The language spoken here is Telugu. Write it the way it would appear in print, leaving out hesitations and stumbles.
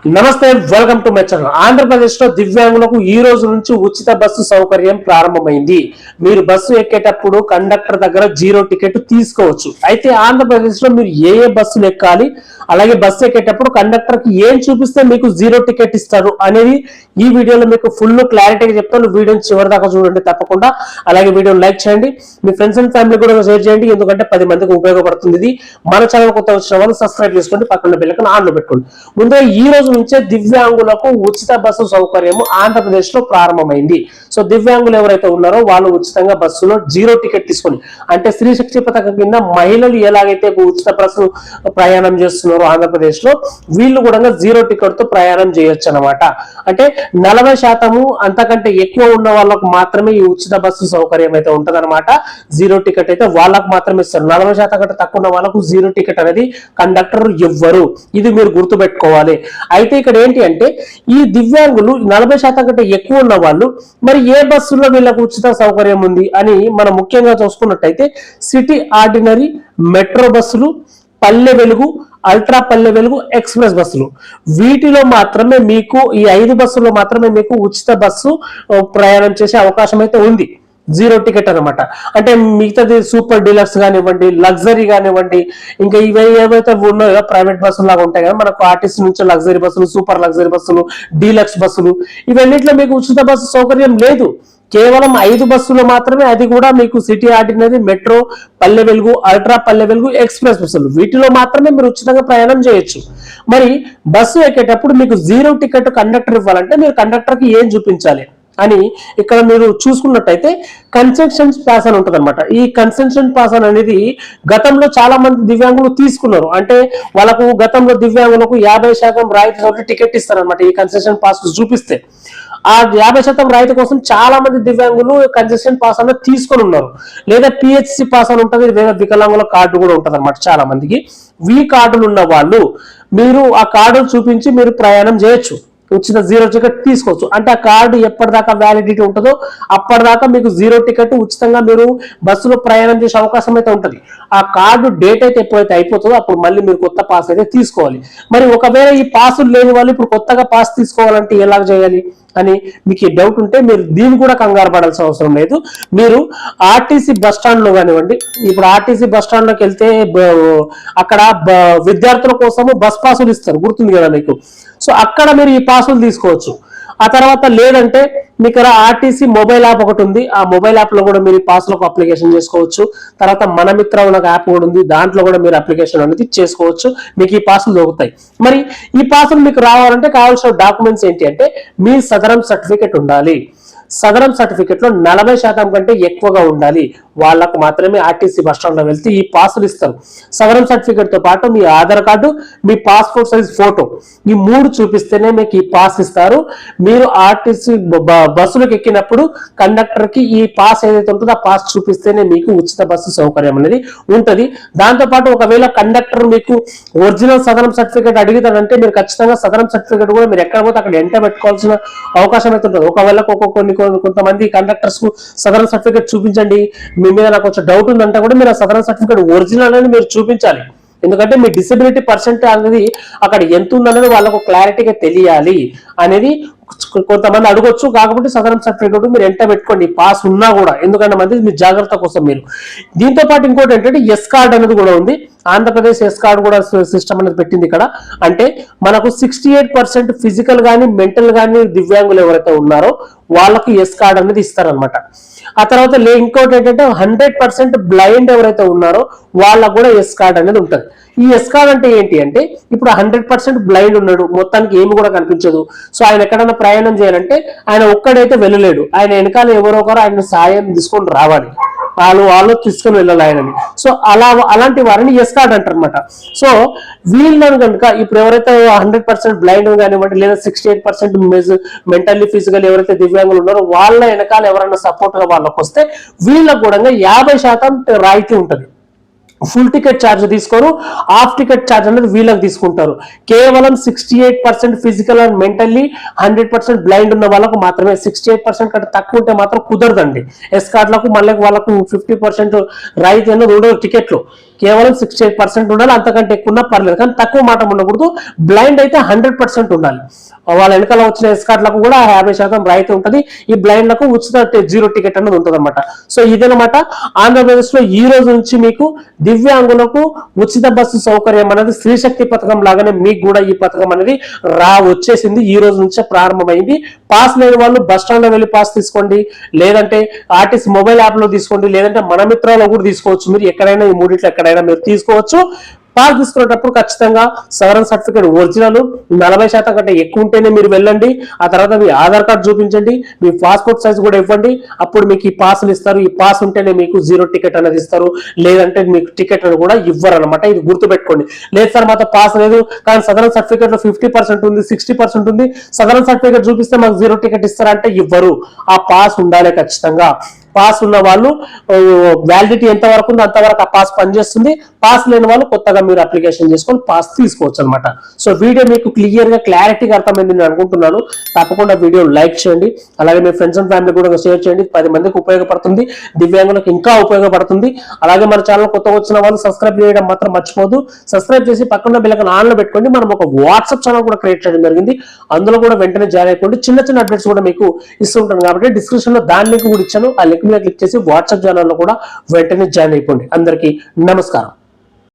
నమస్తే, welcome to my channel. Andhra Pradesh లో దివ్యాంగులకు ఈ రోజు నుంచి ఉచిత బస్సు సౌకర్యం ప్రారంభమైంది. మీరు బస్సు ఎక్కేటప్పుడు కండక్టర్ దగ్గర జీరో టికెట్ తీసుకోవచ్చు. అయితే ఆంధ్రప్రదేశ్ లో మీరు ఏ బస్సులు ఎక్కాలి, అలాగే బస్సు ఎక్కేటప్పుడు కండక్టర్ కి ఏం చూపిస్తే మీకు జీరో టికెట్ ఇస్తారు అనేది ఈ వీడియోలో మీకు ఫుల్ క్లారిటీగా చెప్తాను. వీడియోని చివరి దాకా చూడండి తప్పకుండా. అలాగే వీడియోని లైక్ చేయండి, మీ ఫ్రెండ్స్ అండ్ ఫ్యామిలీ కూడా షేర్ చేయండి, ఎందుకంటే 10 మందికి ఉపయోగపడుతుంది. ఇది మన ఛానల్ కొత్త వచ్చిన వాళ్ళు సబ్స్క్రైబ్ చేసుకోండి, పక్కన బెల్ ఐకాన్ ఆన్ లో పెట్టుకోండి. ముందుగా ఈ రోజు నుంచే దివ్యాంగులకు ఉచిత బస్సు సౌకర్యము ఆంధ్రప్రదేశ్ లో ప్రారంభమైంది. సో దివ్యాంగులు ఎవరైతే ఉన్నారో వాళ్ళు ఉచితంగా బస్సులో జీరో టికెట్ తీసుకొని, అంటే స్త్రీ శక్తి పథకం కింద మహిళలు ఎలాగైతే ఉచిత బస్సు ప్రయాణం చేస్తున్నారో ఆంధ్రప్రదేశ్ లో, వీళ్ళు కూడా జీరో టికెట్ తో ప్రయాణం చేయొచ్చు అనమాట. అంటే 40% అంతకంటే ఎక్కువ ఉన్న వాళ్ళకు మాత్రమే ఈ ఉచిత బస్సు సౌకర్యం అయితే ఉంటది అనమాట. జీరో టికెట్ అయితే వాళ్ళకు మాత్రమే ఇస్తారు. 40% కంటే తక్కువ ఉన్న వాళ్ళకు జీరో టికెట్ అనేది కండక్టర్ ఇవ్వరు. ఇది మీరు గుర్తుపెట్టుకోవాలి. అయితే ఇక్కడ ఏంటి అంటే, ఈ దివ్యాంగులు 40% కంటే ఎక్కువ ఉన్న వాళ్ళు మరి ఏ బస్సులో వీళ్ళకు ఉచిత సౌకర్యం ఉంది అని మనం ముఖ్యంగా చూసుకున్నట్టయితే, సిటీ ఆర్డినరీ, మెట్రో బస్సులు, పల్లె వెలుగు, అల్ట్రా పల్లె వెలుగు, ఎక్స్ప్రెస్ బస్సులు, వీటిలో మాత్రమే మీకు ఈ 5 బస్సుల్లో మాత్రమే మీకు ఉచిత బస్సు ప్రయాణం చేసే అవకాశం అయితే ఉంది. జీరో టికెట్ అనమాట. అంటే మిగతాది సూపర్ డీలక్స్ కానివ్వండి, లగ్జరీ కానివ్వండి, ఇంకా ఇవి ఏవైతే ఉన్నాయో ప్రైవేట్ బస్సులు లాగా ఉంటాయి కదా, మనకు ఆర్టీసీ నుంచి లగ్జరీ బస్సులు, సూపర్ లగ్జరీ బస్సులు, డీలక్స్ బస్సులు, ఇవన్నిట్లో మీకు ఉచిత బస్సు సౌకర్యం లేదు. కేవలం 5 బస్సులు మాత్రమే, అది కూడా మీకు city ordinary, metro, Palle Velugu, ultra Palle Velugu, express బస్సులు, వీటిలో మాత్రమే మీరు ఉచితంగా ప్రయాణం చేయొచ్చు. మరి బస్సు ఎక్కేటప్పుడు మీకు జీరో టికెట్ కండక్టర్ ఇవ్వాలంటే మీరు కండక్టర్ కి ఏం చూపించాలి అని ఇక్కడ మీరు చూసుకున్నట్టయితే కన్సెషన్ పాస్ అని ఉంటుంది అనమాట. ఈ కన్సెషన్ పాస్ అనేది గతంలో చాలా మంది దివ్యాంగులు తీసుకున్నారు. అంటే వాళ్ళకు గతంలో దివ్యాంగులకు 50% రాయితీ టికెట్ ఇస్తారనమాట. ఈ కన్సెషన్ పాస్ చూపిస్తే ఆ 50% రాయితీ కోసం చాలా మంది దివ్యాంగులు కన్సెషన్ పాస్ అనేది తీసుకొని ఉన్నారు. లేదా పిహెచ్సి పాస్ అని ఉంటుంది, లేదా వికలాంగుల కార్డు కూడా ఉంటుంది అనమాట చాలా మందికి. ఈ కార్డులు ఉన్న వాళ్ళు మీరు ఆ కార్డు చూపించి మీరు ప్రయాణం చేయొచ్చు, ఉచిత జీరో టికెట్ తీసుకోవచ్చు. అంటే ఆ కార్డు ఎప్పటిదాకా వ్యాలిడిటీ ఉంటుందో అప్పటిదాకా మీకు జీరో టికెట్ ఉచితంగా మీరు బస్సులో ప్రయాణం చేసే అవకాశం అయితే ఉంటుంది. ఆ కార్డు డేట్ అయితే ఎప్పుడైతే అయిపోతుందో అప్పుడు మళ్ళీ మీరు కొత్త పాస్ అయితే తీసుకోవాలి. మరి ఒకవేళ ఈ పాసులు లేని వాళ్ళు ఇప్పుడు కొత్తగా పాస్ తీసుకోవాలంటే ఎలా చేయాలి అని మీకు ఈ డౌట్ ఉంటే మీరు దీన్ని కూడా కంగారు పడాల్సిన అవసరం లేదు. మీరు ఆర్టీసీ బస్ స్టాండ్ లో కానివ్వండి, ఇప్పుడు ఆర్టీసీ బస్ స్టాండ్ లోకి వెళ్తే అక్కడ విద్యార్థుల కోసము బస్ పాసులు ఇస్తారు, గుర్తుంది కదా మీకు. సో అక్కడ మీరు ఈ పాసులు తీసుకోవచ్చు. ఆ తర్వాత లేదంటే మీకు ఆర్టీసీ మొబైల్ యాప్ ఒకటి ఉంది, ఆ మొబైల్ యాప్ లో కూడా మీరు పాస్లకు అప్లికేషన్ చేసుకోవచ్చు. తర్వాత మన మిత్ర యాప్ కూడా ఉంది, దాంట్లో కూడా మీరు అప్లికేషన్ అనేది చేసుకోవచ్చు. మీకు ఈ పాసులు దొరుకుతాయి. మరి ఈ పాసులు మీకు రావాలంటే కావాల్సిన డాక్యుమెంట్స్ ఏంటి అంటే, మీ సదరం సర్టిఫికెట్ ఉండాలి. సదరం సర్టిఫికెట్ లో 40% కంటే ఎక్కువగా ఉండాలి. వాళ్ళకు మాత్రమే ఆర్టీసీ బస్ స్టాండ్ లో వెళ్తే ఈ పాసులు ఇస్తారు. సదరం సర్టిఫికెట్ తో పాటు మీ ఆధార్ కార్డు, మీ పాస్పోర్ట్ సైజ్ ఫోటో, ఈ 3 చూపిస్తేనే మీకు ఈ పాస్ ఇస్తారు. మీరు ఆర్టీసీ బస్సులకు ఎక్కినప్పుడు కండక్టర్ కి ఈ పాస్ ఏదైతే ఉంటుందో ఆ పాస్ చూపిస్తేనే మీకు ఉచిత బస్సు సౌకర్యం అనేది ఉంటది. దాంతో పాటు ఒకవేళ కండక్టర్ మీకు ఒరిజినల్ సదరం సర్టిఫికెట్ అడుగుతాడంటే మీరు ఖచ్చితంగా సదరం సర్టిఫికెట్ కూడా మీరు ఎక్కడ పోతే అక్కడ ఎంట పెట్టుకోవాల్సిన అవకాశం అయితే ఉంటుంది. ఒకవేళ కొంతమంది కండక్టర్స్ కు సదరం సర్టిఫికేట్ చూపించండి, మీ మీద నాకు కొంచెం డౌట్ ఉందంటే కూడా మీరు ఆ సదరం సర్టిఫికేట్ ఒరిజినల్ అని మీరు చూపించాలి. ఎందుకంటే మీ డిసెబిలిటీ పర్సెంట్ అనేది అక్కడ ఎంత ఉందనేది వాళ్ళకు క్లారిటీగా తెలియాలి అనేది కొంతమంది అడగొచ్చు. కాకపోతే సదరం సర్టిఫికేట్ మీరు ఎంట పెట్టుకోండి, పాస్ ఉన్నా కూడా, ఎందుకంటే మంది మీ జాగ్రత్త కోసం మీరు. దీంతో పాటు ఇంకోటి ఏంటంటే ఎస్ కార్డ్ అనేది కూడా ఉంది. ఆంధ్రప్రదేశ్ ఎస్ కార్డ్ కూడా సిస్టమ్ అనేది పెట్టింది ఇక్కడ. అంటే మనకు 68% ఫిజికల్ కానీ మెంటల్ కానీ దివ్యాంగులు ఎవరైతే ఉన్నారో వాళ్ళకి ఎస్ కార్డ్ అనేది ఇస్తారనమాట. ఆ తర్వాత ఇంకోటి ఏంటంటే 100% బ్లైండ్ ఎవరైతే ఉన్నారో వాళ్ళకు కూడా ఎస్ కార్డ్ అనేది ఉంటుంది. ఈ ఎస్ కార్డ్ అంటే ఏంటి అంటే, ఇప్పుడు 100% బ్లైండ్ ఉన్నాడు, మొత్తానికి ఏమి కూడా కనిపించదు. సో ఆయన ఎక్కడైనా ప్రయాణం చేయాలంటే ఆయన ఒక్కడైతే వెళ్ళలేడు, ఆయన వెనకాల ఎవరో ఒకరు ఆయన సాయం తీసుకొని రావాలి, వాళ్ళు తీసుకొని వెళ్ళాలి ఆయనని. సో అలాంటి వారిని ఎస్ కార్డ్ అంటారు అనమాట. సో వీళ్ళని కనుక ఇప్పుడు ఎవరైతే 100% బ్లైండ్ కానివ్వండి, లేదా 68% మెంటల్లీ ఫిజికల్ ఎవరైతే దివ్యాంగులు ఉన్నారో వాళ్ళ వెనకాల ఎవరైనా సపోర్ట్ గా వాళ్ళకి వస్తే వీళ్ళకు కూడా 50% రాయితీ ఉంటుంది. ఫుల్ టికెట్ ఛార్జ్ తీసుకోరు, హాఫ్ టికెట్ ఛార్జ్ అనేది వీళ్ళకి తీసుకుంటారు. కేవలం 68% ఫిజికల్ అండ్ మెంటల్లీ 100% బ్లైండ్ ఉన్న వాళ్ళకు మాత్రమే. 68% కంటే తక్కువ ఉంటే మాత్రం కుదరదండి. ఎస్ కార్డులకు మళ్ళీ వాళ్ళకు 50% రైతు అనేది ఉండదు టికెట్లు. కేవలం 68% ఉండాలి, అంతకంటే ఎక్కువ ఉన్నా పర్లేదు, కానీ తక్కువ మాట ఉండకూడదు. బ్లైండ్ అయితే 100% ఉండాలి. వాళ్ళ వెనకాల వచ్చిన ఎస్ కార్డులకు కూడా 50% రైతు ఉంటుంది. ఈ బ్లైండ్ లకు ఉచిత 0 టికెట్ అనేది ఉంటుంది అనమాట. సో ఇదనమాట ఆంధ్రప్రదేశ్ లో ఈ రోజు నుంచి మీకు దివ్యాంగులకు ఉచిత బస్సు సౌకర్యం అనేది స్త్రీశక్తి పథకం లాగానే మీకు కూడా ఈ పథకం అనేది వచ్చేసింది. ఈ రోజు నుంచే ప్రారంభమైంది. పాస్ లేని వాళ్ళు బస్ స్టాండ్ లో వెళ్ళి పాస్ తీసుకోండి, లేదంటే ఆర్టీసీ మొబైల్ యాప్ లో తీసుకోండి, లేదంటే మన మిత్రాలో కూడా తీసుకోవచ్చు. మీరు ఎక్కడైనా ఈ మూడిట్లో ఎక్కడైనా మీరు తీసుకోవచ్చు. పాస్ తీసుకునేటప్పుడు ఖచ్చితంగా సవరణ సర్టిఫికేట్ ఒరిజినల్ 40% కంటే ఎక్కువ ఉంటేనే మీరు వెళ్ళండి. ఆ తర్వాత మీ ఆధార్ కార్డు చూపించండి, మీ పాస్పోర్ట్ సైజ్ కూడా ఇవ్వండి. అప్పుడు మీకు ఈ పాస్లు ఇస్తారు. ఈ పాస్ ఉంటేనే మీకు 0 టికెట్ అనేది ఇస్తారు, లేదంటే మీకు టికెట్ అని కూడా ఇవ్వరు అనమాట. ఇది గుర్తుపెట్టుకోండి. లేదు సార్ మాతో పాస్ లేదు, కానీ సదరణ సర్టిఫికేట్ లో 50% ఉంది, 60% ఉంది, సదరణ సర్టిఫికేట్ చూపిస్తే మాకు 0 టికెట్ ఇస్తారంటే ఇవ్వరు. ఆ పాస్ ఉండాలి ఖచ్చితంగా. పాస్ ఉన్న వాళ్ళు వ్యాలిడిటీ ఎంత వరకు ఉందో అంతవరకు ఆ పాస్ పనిచేస్తుంది. పాస్ లేని వాళ్ళు కొత్తగా మీరు అప్లికేషన్ చేసుకొని పాస్ తీసుకోవచ్చు అనమాట. సో వీడియో మీకు క్లియర్ గా క్లారిటీగా అర్థమైంది నేను అనుకుంటున్నాను. తప్పకుండా వీడియో లైక్ చేయండి, అలాగే మీ ఫ్రెండ్స్ అండ్ ఫ్యామిలీ కూడా షేర్ చేయండి. 10 మందికి ఉపయోగపడుతుంది, దివ్యాంగులకు ఇంకా ఉపయోగపడుతుంది. అలాగే మన ఛానల్ కొత్తగా వచ్చిన వాళ్ళు సబ్స్క్రైబ్ చేయడం మాత్రం మర్చిపోదు. సబ్స్క్రైబ్ చేసి పక్కన బెల్ ఐకాన్ ఆన్ లో పెట్టుకోండి. మనం ఒక వాట్సాప్ ఛానల్ కూడా క్రియేట్ చేయడం జరిగింది, అందులో కూడా వెంటనే జాయిన్ అయిపోండి. చిన్న చిన్న అప్డేట్స్ కూడా మీకు ఇస్తుంటాను కాబట్టి డిస్క్రిప్షన్ లో దాని లింక్ కూడా ఇచ్చాను. ఆ లింక్ మీద క్లిక్ చేసి వాట్సాప్ ఛానల్లో కూడా వెంటనే జాయిన్ అయిపోండి. అందరికీ నమస్కారం.